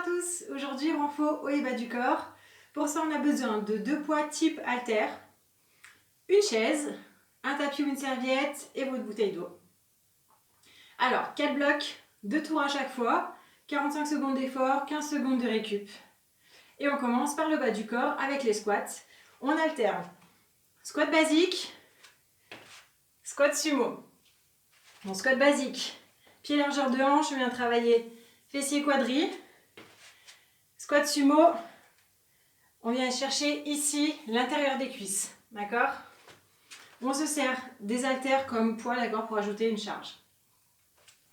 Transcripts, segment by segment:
à tous, aujourd'hui renfo haut et bas du corps. Pour ça on a besoin de 2 poids type haltère, une chaise, un tapis ou une serviette et votre bouteille d'eau. Alors 4 blocs, 2 tours à chaque fois, 45 secondes d'effort, 15 secondes de récup. Et on commence par le bas du corps avec les squats. On alterne squat basique, squat sumo. Mon squat basique, pied largeur de hanche, je viens travailler fessier quadri. Squat sumo, on vient chercher ici l'intérieur des cuisses, d'accord? On se sert des haltères comme poids, d'accord, pour ajouter une charge.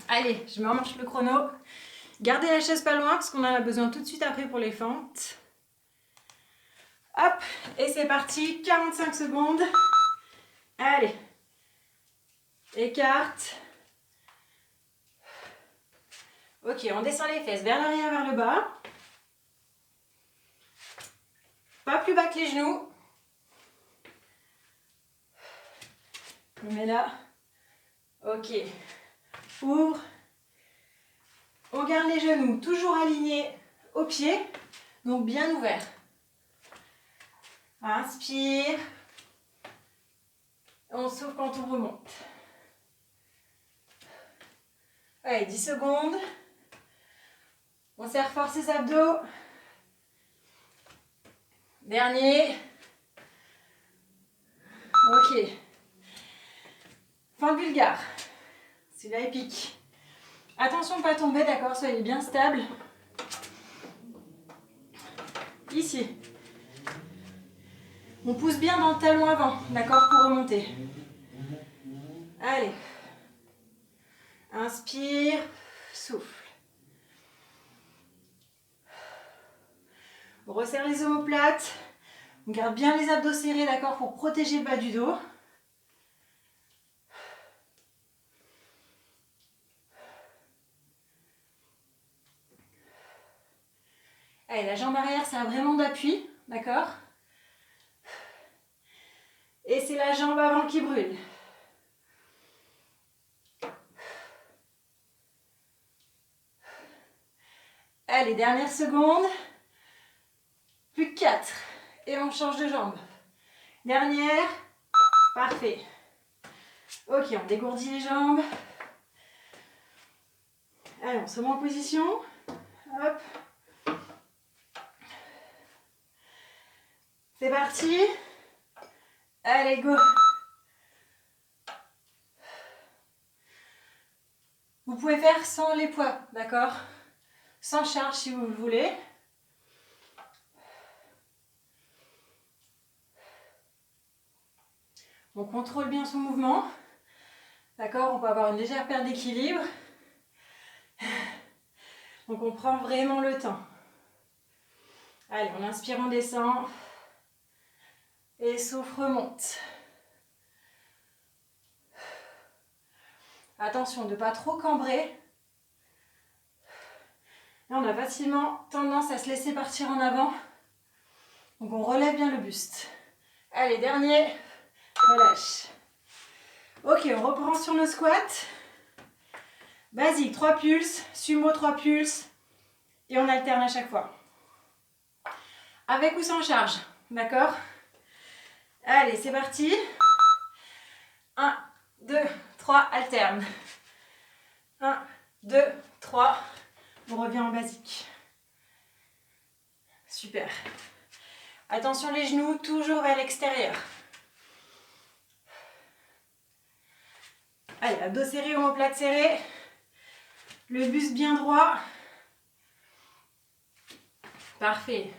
Allez, je me remarche le chrono. Gardez la chaise pas loin parce qu'on en a besoin tout de suite après pour les fentes. Hop, et c'est parti, 45 secondes. Allez, écarte. Ok, on descend les fesses vers l'arrière, vers le bas. Pas plus bas que les genoux. On met là. Ok. Ouvre. On garde les genoux toujours alignés aux pieds, donc bien ouverts. Inspire. On souffle quand on remonte. Allez, 10 secondes. On serre fort ses abdos. Dernier. Ok. Fin de bulgare. Celui-là est pique. Attention de ne pas tomber, d'accord? Soyez bien stable. Ici. On pousse bien dans le talon avant, d'accord? Pour remonter. Allez. Inspire. Souffle. On resserre les omoplates. On garde bien les abdos serrés, d'accord? Pour protéger le bas du dos. Allez, la jambe arrière, ça a vraiment d'appui, d'accord? Et c'est la jambe avant qui brûle. Allez, dernière seconde. Plus que 4. Et on change de jambe. Dernière. Parfait. Ok, on dégourdit les jambes. Allez, on se met en position. Hop. C'est parti. Allez, go. Vous pouvez faire sans les poids, d'accord? Sans charge si vous le voulez. On contrôle bien son mouvement. D'accord? On peut avoir une légère perte d'équilibre. Donc on prend vraiment le temps. Allez, on inspire, on descend. Et souffle, remonte. Attention de ne pas trop cambrer. Là, on a facilement tendance à se laisser partir en avant. Donc on relève bien le buste. Allez, dernier. Relâche. Ok, on reprend sur nos squats. Basique, 3 pulses. Sumo, 3 pulses. Et on alterne à chaque fois. Avec ou sans charge. D'accord? Allez, c'est parti. 1, 2, 3, alterne. 1, 2, 3. On revient en basique. Super. Attention les genoux, toujours vers l'extérieur. Allez, abdos serrés, omoplate serrés. Le buste bien droit. Parfait.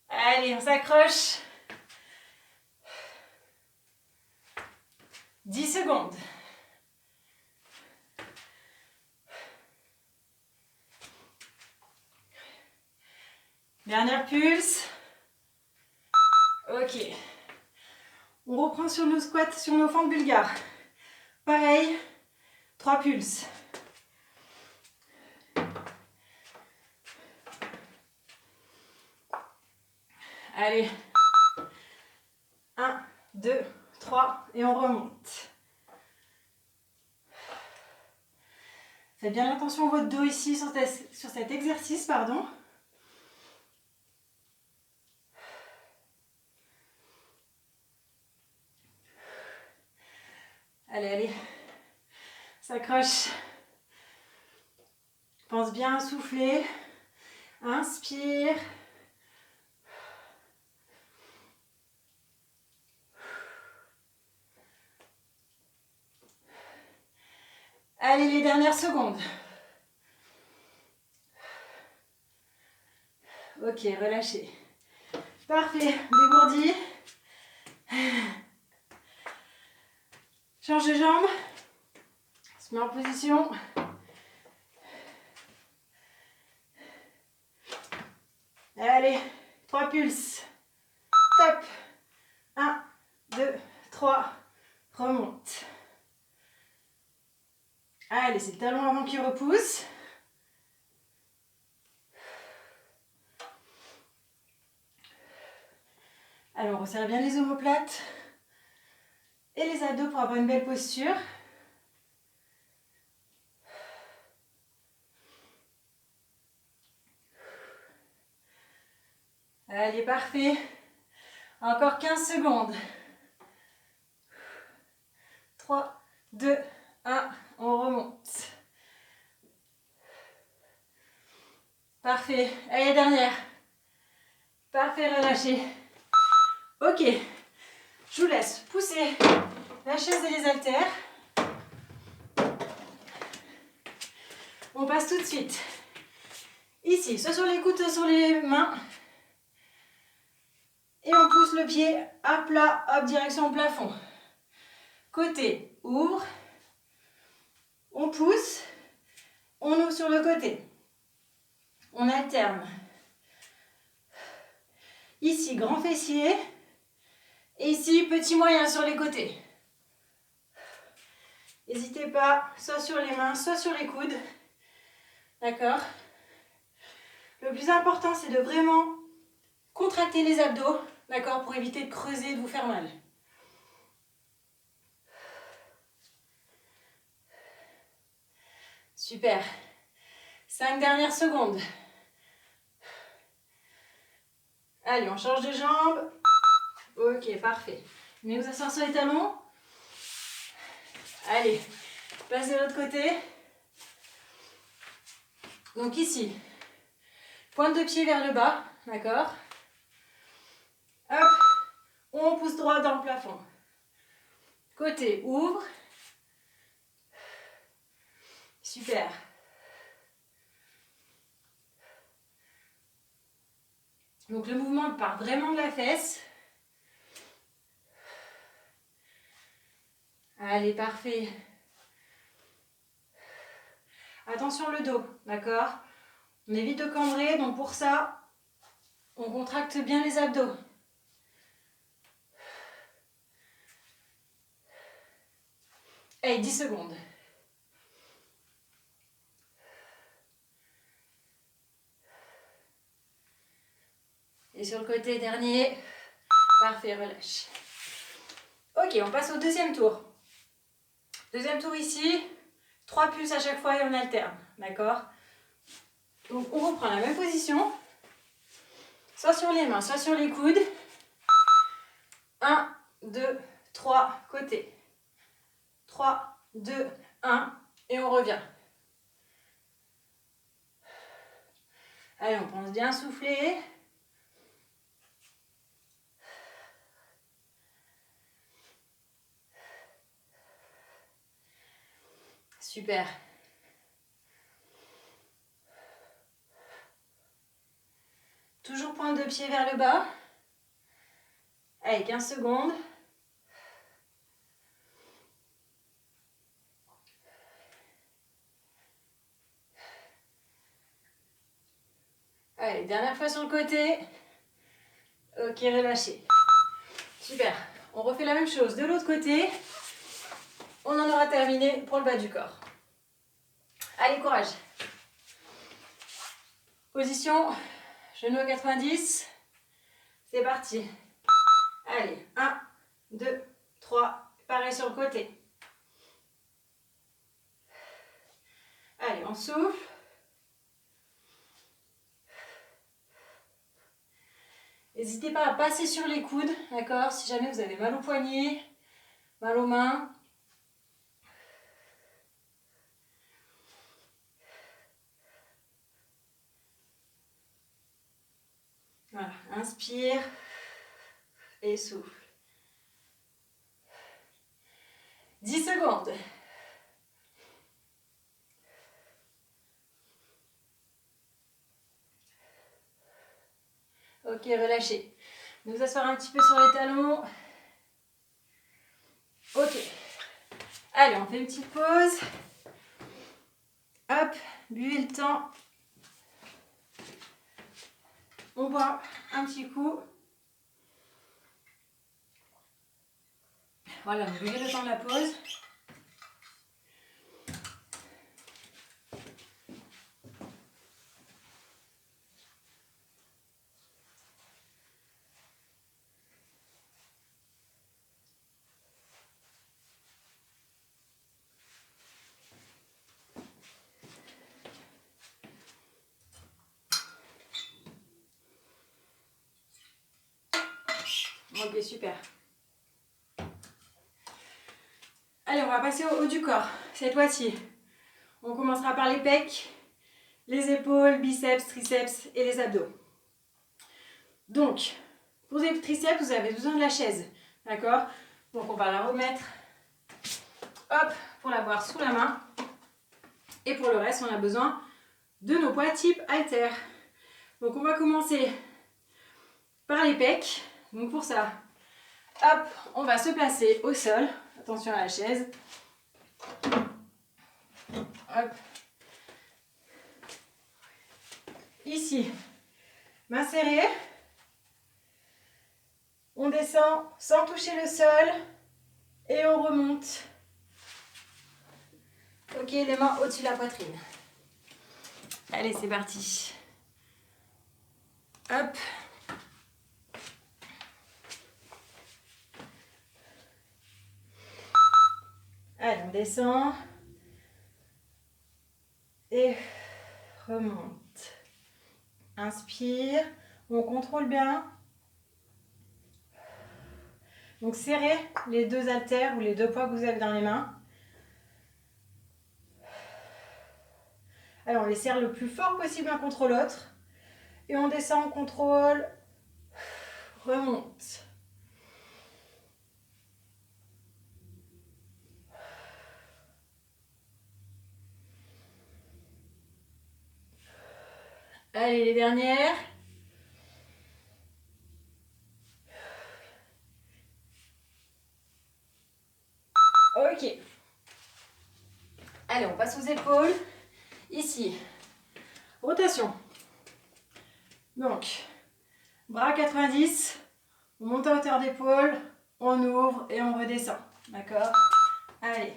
Allez, on s'accroche. 10 secondes. Dernière pulse. Ok. On reprend sur nos squats, sur nos fentes bulgares. Pareil, 3 pulses. Allez. 1, 2, 3 et on remonte. Faites bien attention à votre dos ici sur cet exercice, pardon. Allez, allez. S'accroche. Pense bien à souffler. Inspire. Allez, les dernières secondes. Ok, relâchez. Parfait, dégourdi. Change de jambe. On se met en position. Allez, 3 pulses. Top. 1, 2, 3. Remonte. Allez, c'est le talon avant qui repousse. Allez, on resserre bien les omoplates et les abdos pour avoir une belle posture. Allez, parfait. Encore 15 secondes. 3, 2, 1, on remonte. Parfait. Allez, dernière. Parfait, relâchez. Ok. Je vous laisse pousser la chaise et les haltères. On passe tout de suite. Ici, soit sur les coudes, soit sur les mains. Et on pousse le pied à plat, hop, direction plafond. Côté, ouvre. On pousse. On ouvre sur le côté. On alterne. Ici, grand fessier. Et ici, petit moyen sur les côtés. N'hésitez pas, soit sur les mains, soit sur les coudes. D'accord? Le plus important, c'est de vraiment contracter les abdos, d'accord? Pour éviter de creuser et de vous faire mal. Super. 5 dernières secondes. Allez, on change de jambe. Ok, parfait. Venez vous asseoir sur les talons. Allez, passe de l'autre côté. Donc ici, pointe de pied vers le bas, d'accord? Hop, on pousse droit dans le plafond. Côté, ouvre. Super. Donc le mouvement part vraiment de la fesse. Allez, parfait. Attention le dos, d'accord? On évite de cambrer, donc pour ça, on contracte bien les abdos. Allez, 10 secondes. Et sur le côté dernier, parfait, relâche. Ok, on passe au deuxième tour. Deuxième tour ici, 3 pulses à chaque fois et on alterne, d'accord? Donc on reprend la même position, soit sur les mains, soit sur les coudes. 1, 2, 3, côté. 3, 2, 1, et on revient. Allez, on pense bien souffler. Super. Toujours pointe de pied vers le bas. Allez, 15 secondes. Allez, dernière fois sur le côté. Ok, relâchez. Super. On refait la même chose de l'autre côté. On en aura terminé pour le bas du corps. Allez, courage. Position, genou à 90. C'est parti. Allez, 1, 2, 3. Pareil sur le côté. Allez, on souffle. N'hésitez pas à passer sur les coudes, d'accord? Si jamais vous avez mal aux poignets, mal aux mains. Voilà, inspire et souffle. 10 secondes. Ok, relâchez. Nous asseoir un petit peu sur les talons. Ok. Allez, on fait une petite pause. Hop, buvez le temps. On boit un petit coup. Voilà, vous buvez le temps de la pause. Ok, super. Allez, on va passer au haut du corps. Cette fois-ci, on commencera par les pecs, les épaules, biceps, triceps et les abdos. Donc, pour les triceps, vous avez besoin de la chaise. D'accord? Donc, on va la remettre, hop, pour l'avoir sous la main. Et pour le reste, on a besoin de nos poids type halter. Donc, on va commencer par les pecs. Donc, pour ça, hop, on va se placer au sol. Attention à la chaise. Hop. Ici, main serrée. On descend sans toucher le sol et on remonte. Ok, les mains au-dessus de la poitrine. Allez, c'est parti. Hop. Allez, on descend. Et remonte. Inspire. On contrôle bien. Donc, serrez les deux haltères ou les deux poids que vous avez dans les mains. Alors, on les serre le plus fort possible l'un contre l'autre. Et on descend, on contrôle. Remonte. Allez, les dernières. Ok. Allez, on passe aux épaules. Ici, rotation. Donc, bras 90, on monte à hauteur d'épaule, on ouvre et on redescend. D'accord? Allez,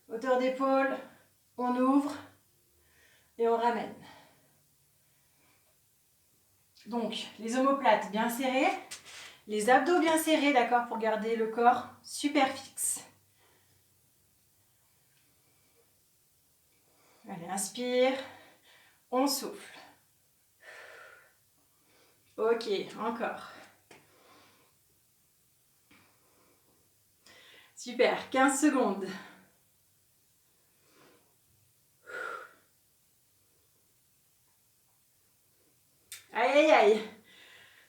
hauteur d'épaule, on ouvre et on ramène. Donc, les omoplates bien serrées, les abdos bien serrés, d'accord, pour garder le corps super fixe. Allez, inspire, on souffle. Ok, encore. Super, 15 secondes. Aïe, aïe, aïe.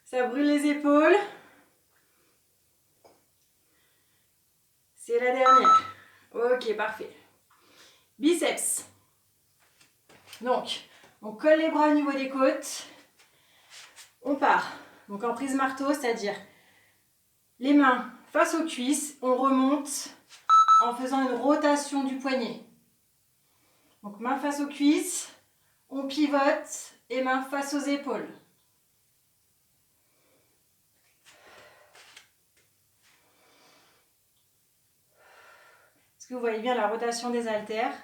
Ça brûle les épaules. C'est la dernière. Ok, parfait. Biceps. Donc, on colle les bras au niveau des côtes. On part. Donc en prise marteau, c'est-à-dire les mains face aux cuisses. On remonte en faisant une rotation du poignet. Donc main face aux cuisses. On pivote et main face aux épaules. Est-ce que vous voyez bien la rotation des haltères?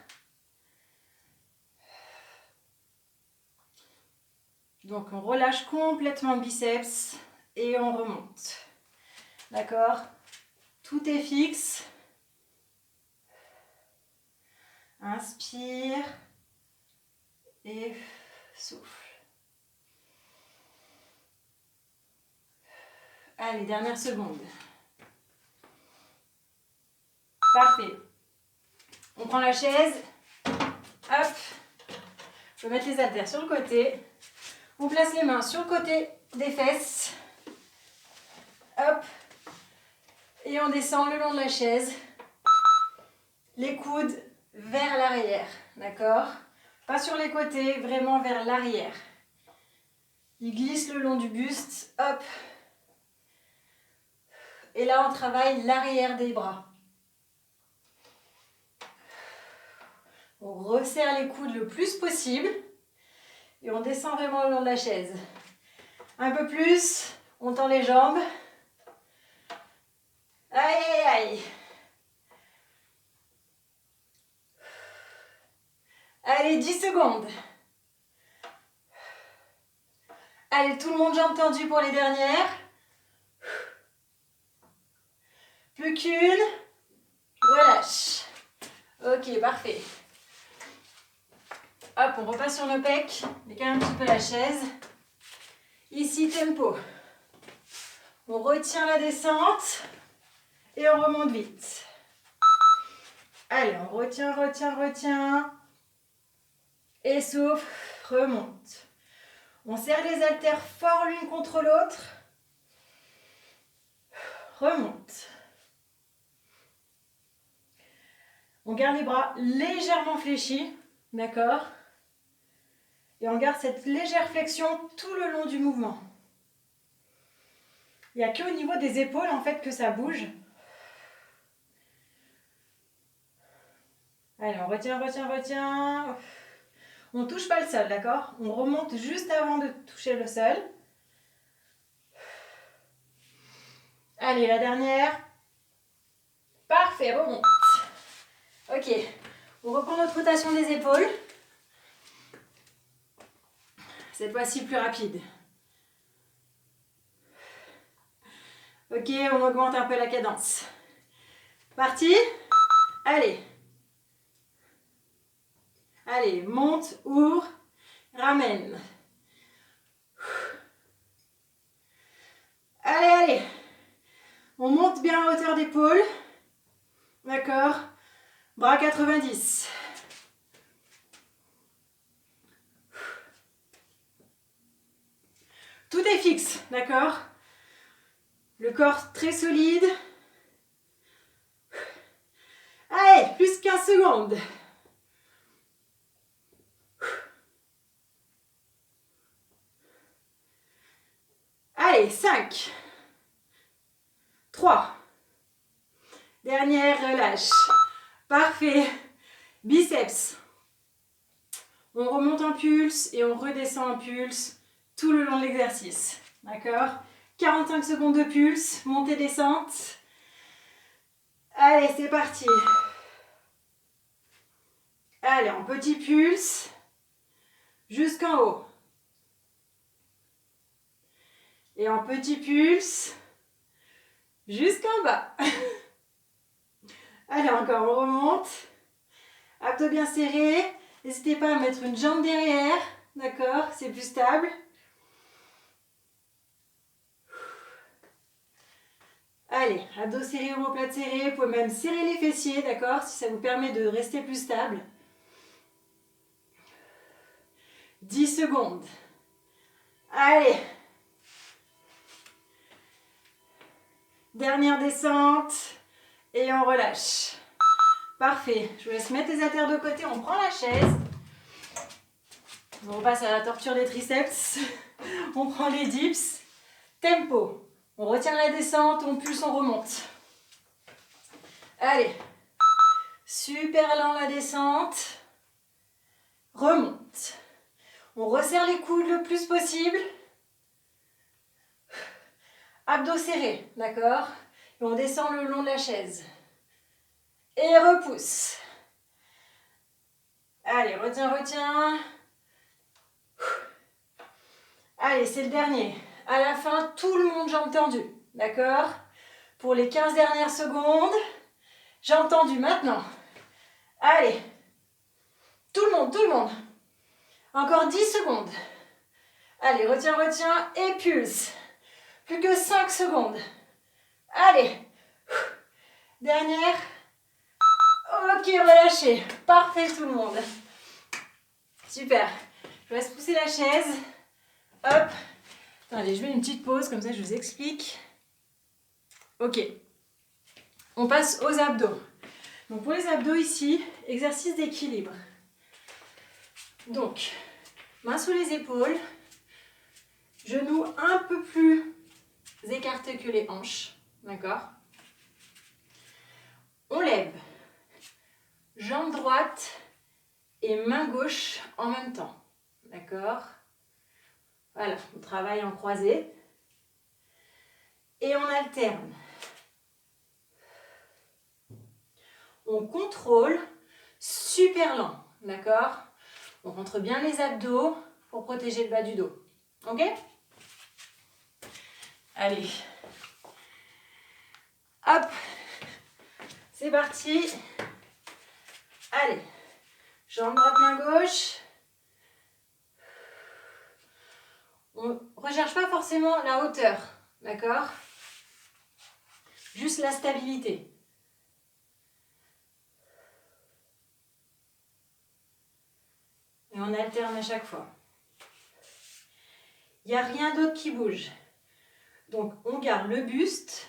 Donc on relâche complètement le biceps et on remonte. D'accord? Tout est fixe. Inspire. Et souffle. Allez, dernière seconde. Parfait. On prend la chaise. Hop. Je peux mettre les haltères sur le côté. On place les mains sur le côté des fesses. Hop. Et on descend le long de la chaise. Les coudes vers l'arrière. D'accord? Pas sur les côtés, vraiment vers l'arrière. Il glisse le long du buste. Hop. Et là, on travaille l'arrière des bras. On resserre les coudes le plus possible. Et on descend vraiment le long de la chaise. Un peu plus. On tend les jambes. Aïe, aïe, aïe. Allez, 10 secondes. Allez, tout le monde jambes tendues pour les dernières. Plus qu'une. Relâche. Ok, parfait. Hop, on repasse sur nos pecs. Décale un petit peu la chaise. Ici, tempo. On retient la descente. Et on remonte vite. Allez, on retient, retient, retient. Et souffle, remonte. On serre les haltères fort l'une contre l'autre. Remonte. On garde les bras légèrement fléchis. D'accord? Et on garde cette légère flexion tout le long du mouvement. Il n'y a qu'au niveau des épaules en fait que ça bouge. Allez, on retient, retient, retient. On ne touche pas le sol, d'accord? On remonte juste avant de toucher le sol. Allez, la dernière. Parfait, remonte. Ok, on reprend notre rotation des épaules. Cette fois-ci plus rapide. Ok, on augmente un peu la cadence. Parti? Allez. Allez, monte, ouvre, ramène. Allez, allez. On monte bien à hauteur d'épaule. D'accord? Bras 90. Tout est fixe, d'accord? Le corps très solide. Allez, plus 15 secondes. Allez, 5. 3. Dernière, relâche. Parfait. Biceps. On remonte en pulse et on redescend en pulse tout le long de l'exercice. D'accord? 45 secondes de pulse, montée, descente. Allez, c'est parti. Allez, en petit pulse, jusqu'en haut. Et en petit pulse, jusqu'en bas. Allez, encore, on remonte. Abdos bien serrés. N'hésitez pas à mettre une jambe derrière. D'accord? C'est plus stable. Allez, abdos serrés, omoplates serrés. Vous pouvez même serrer les fessiers, d'accord? Si ça vous permet de rester plus stable. 10 secondes. Allez. Dernière descente. Et on relâche. Parfait. Je vous laisse mettre les haltères de côté. On prend la chaise. On repasse à la torture des triceps. On prend les dips. Tempo. On retient la descente. On pulse, on remonte. Allez. Super lent la descente. Remonte. On resserre les coudes le plus possible. Abdos serrés. D'accord? Et on descend le long de la chaise. Et repousse. Allez, retiens, retiens. Allez, c'est le dernier. À la fin, tout le monde jambes tendues. D'accord? Pour les 15 dernières secondes, jambes tendues maintenant. Allez. Tout le monde, tout le monde. Encore 10 secondes. Allez, retiens, retiens et pulse. Plus que 5 secondes. Allez. Dernière. Ok, relâchez. Parfait tout le monde. Super. Je vous laisse pousser la chaise. Hop. Allez, je mets une petite pause, comme ça je vous explique. Ok. On passe aux abdos. Donc pour les abdos ici, exercice d'équilibre. Donc, main sous les épaules. Genoux un peu plus écartés que les hanches. D'accord? On lève. Jambe droite et main gauche en même temps. D'accord? Voilà, on travaille en croisée. Et on alterne. On contrôle, super lent. D'accord? On rentre bien les abdos pour protéger le bas du dos. Ok? Allez. Hop. C'est parti. Allez. Jambe droite, main gauche. On ne recherche pas forcément la hauteur. D'accord? Juste la stabilité. Et on alterne à chaque fois. Il n'y a rien d'autre qui bouge. Donc on garde le buste,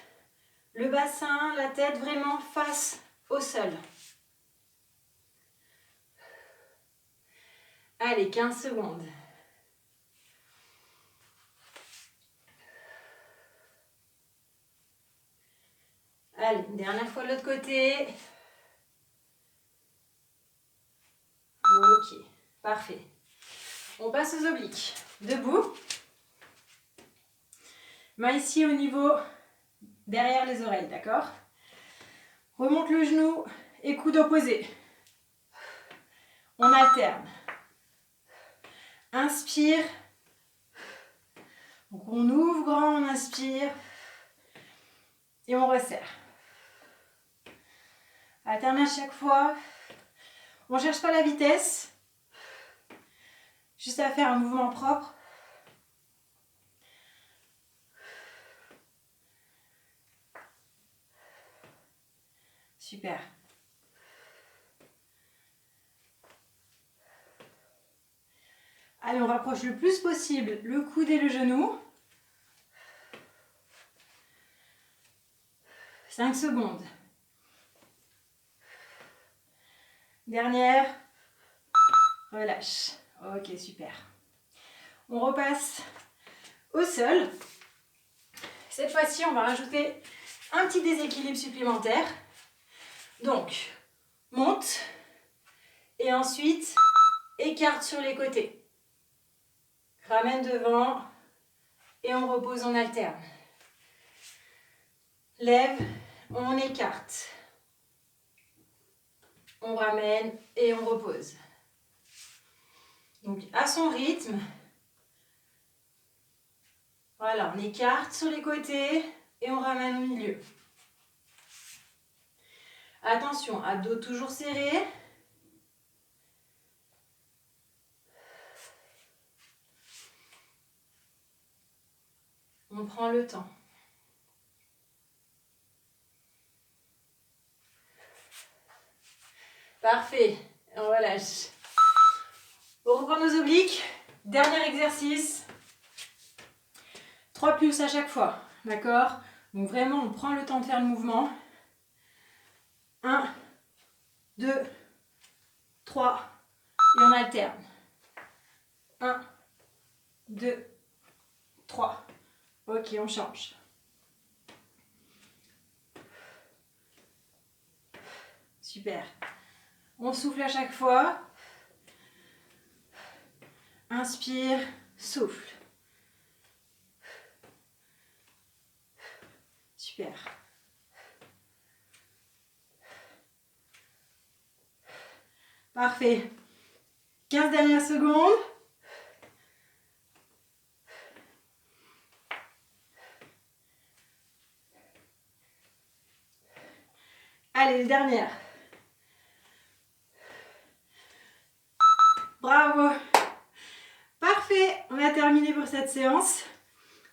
le bassin, la tête vraiment face au sol. Allez, 15 secondes. Allez, une dernière fois de l'autre côté. Ok, parfait. On passe aux obliques. Debout. Main ici au niveau derrière les oreilles, d'accord? Remonte le genou et coude opposé. On alterne. Inspire. Donc on ouvre grand, on inspire. Et on resserre. Alterne à chaque fois. On ne cherche pas la vitesse. Juste à faire un mouvement propre. Super. Allez, on rapproche le plus possible le coude et le genou. 5 secondes. Dernière. Relâche. Ok, super. On repasse au sol. Cette fois-ci, on va rajouter un petit déséquilibre supplémentaire. Donc, monte et ensuite écarte sur les côtés. Ramène devant et on repose, on alterne. Lève, on écarte. On ramène et on repose. Donc à son rythme. Voilà, on écarte sur les côtés et on ramène au milieu. Attention, abdos toujours serrés. On prend le temps. Parfait, on relâche. On reprend nos obliques. Dernier exercice. 3 pulses à chaque fois, d'accord? Donc vraiment, on prend le temps de faire le mouvement. 1, 2, 3, et on alterne. 1, 2, 3. Ok, on change. Super. On souffle à chaque fois. Inspire, souffle. Super. Parfait. 15 dernières secondes. Allez, les dernières. Bravo. terminé pour cette séance.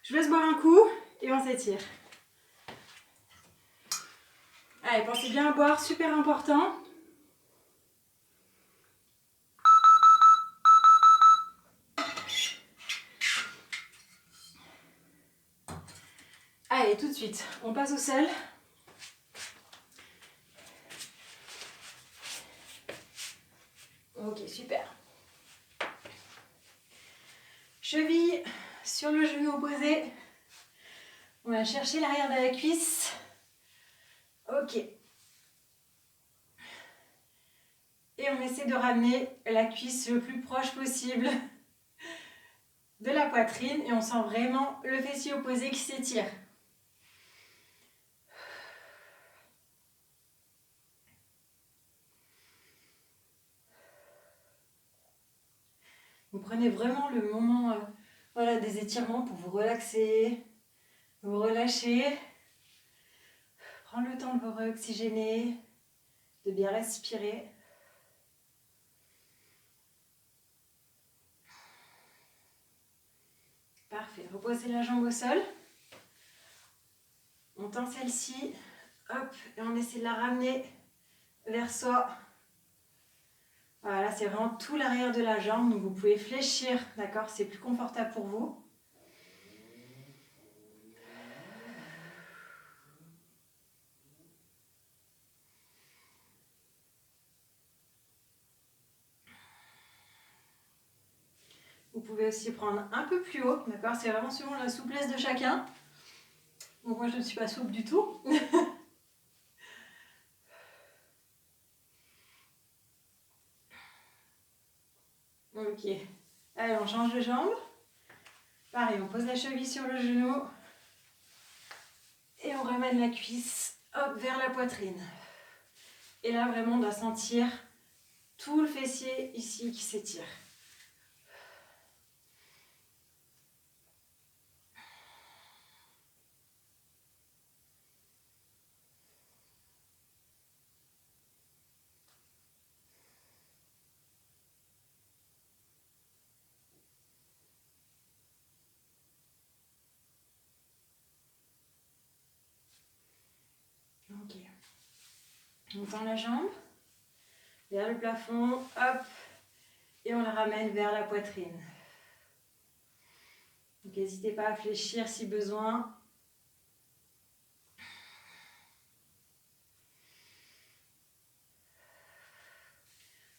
Je vous laisse boire un coup et on s'étire. Allez, pensez bien à boire, super important. Allez, tout de suite, on passe au sol. Ok, super. Cheville sur le genou opposé. On va chercher l'arrière de la cuisse. Ok. Et on essaie de ramener la cuisse le plus proche possible de la poitrine. Et on sent vraiment le fessier opposé qui s'étire. Vous prenez vraiment le moment voilà, des étirements pour vous relaxer, vous relâcher. Prendre le temps de vous réoxygéner, de bien respirer. Parfait. Reposez la jambe au sol. On tend celle-ci. Hop, et on essaie de la ramener vers soi. Voilà, c'est vraiment tout l'arrière de la jambe. Donc vous pouvez fléchir, d'accord? C'est plus confortable pour vous. Vous pouvez aussi prendre un peu plus haut, d'accord? C'est vraiment selon la souplesse de chacun. Donc moi je ne suis pas souple du tout. Ok. Allez, on change de jambe. Pareil, on pose la cheville sur le genou. Et on ramène la cuisse, hop, vers la poitrine. Et là, vraiment, on doit sentir tout le fessier ici qui s'étire. Ok. On tend la jambe vers le plafond, hop, et on la ramène vers la poitrine. Donc n'hésitez pas à fléchir si besoin.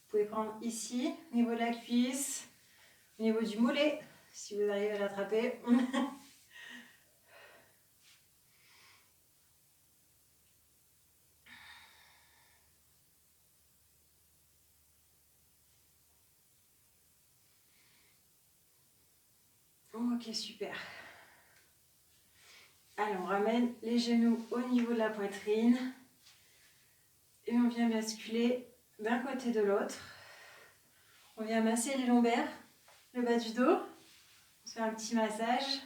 Vous pouvez prendre ici, au niveau de la cuisse, au niveau du mollet, si vous arrivez à l'attraper. Ok, super. Allez, on ramène les genoux au niveau de la poitrine. Et on vient basculer d'un côté de l'autre. On vient masser les lombaires, le bas du dos. On se fait un petit massage.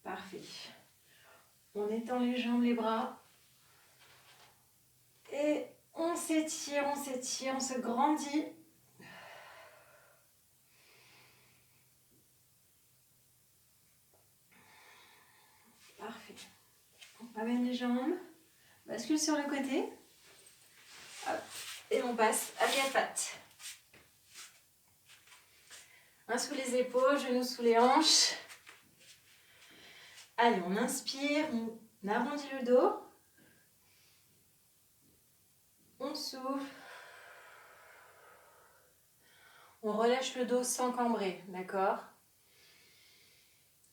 Parfait. On étend les jambes, les bras. Et on s'étire, on se grandit. Parfait. On amène les jambes, bascule sur le côté. Hop. Et on passe à quatre pattes. Un sous les épaules, genou sous les hanches. Allez, on inspire, on arrondit le dos. On souffle. On relâche le dos sans cambrer, d'accord?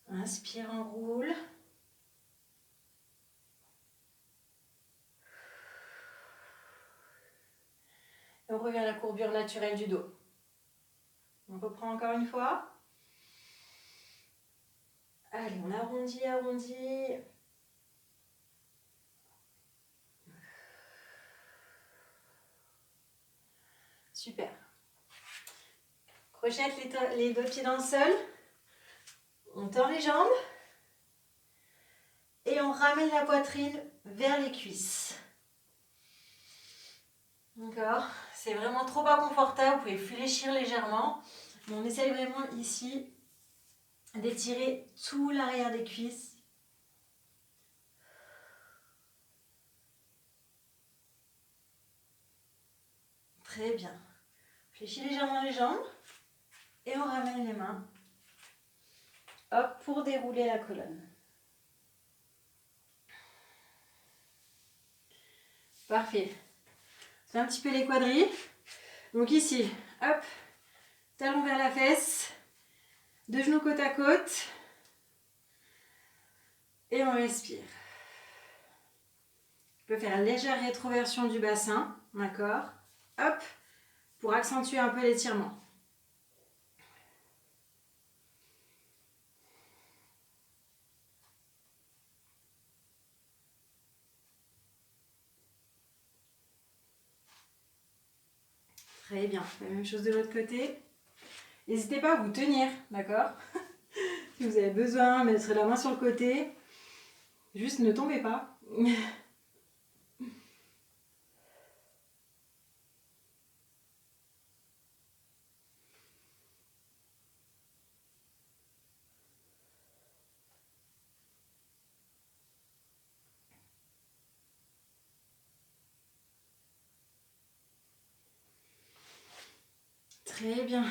Inspire, on roule. Et on revient à la courbure naturelle du dos. On reprend encore une fois. Allez, on arrondit, arrondit. Super. Crochette les deux pieds dans le sol. On tend les jambes. Et on ramène la poitrine vers les cuisses. D'accord? C'est vraiment trop pas confortable, vous pouvez fléchir légèrement. Mais on essaye vraiment ici d'étirer tout l'arrière des cuisses. Très bien. Fléchis légèrement les jambes et on ramène les mains. Hop, pour dérouler la colonne. Parfait. Fais un petit peu les quadrilles. Donc ici, hop, talon vers la fesse, deux genoux côte à côte. Et on respire. On peut faire une légère rétroversion du bassin, d'accord? Hop, pour accentuer un peu l'étirement. Très bien, la même chose de l'autre côté. N'hésitez pas à vous tenir, d'accord? Si vous avez besoin, mettre la main sur le côté. Juste ne tombez pas. Très bien.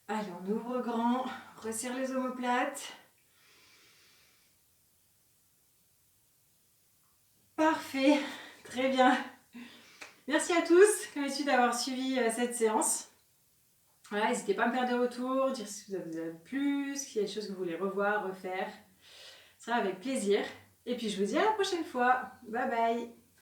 Allez, on ouvre grand, resserre les omoplates. Parfait, très bien. Merci à tous, comme d'habitude, d'avoir suivi cette séance. Voilà, n'hésitez pas à me faire des retours, dire si vous avez plu, s'il y a des choses que vous voulez revoir, refaire. Ça sera avec plaisir. Et puis je vous dis à la prochaine fois. Bye bye.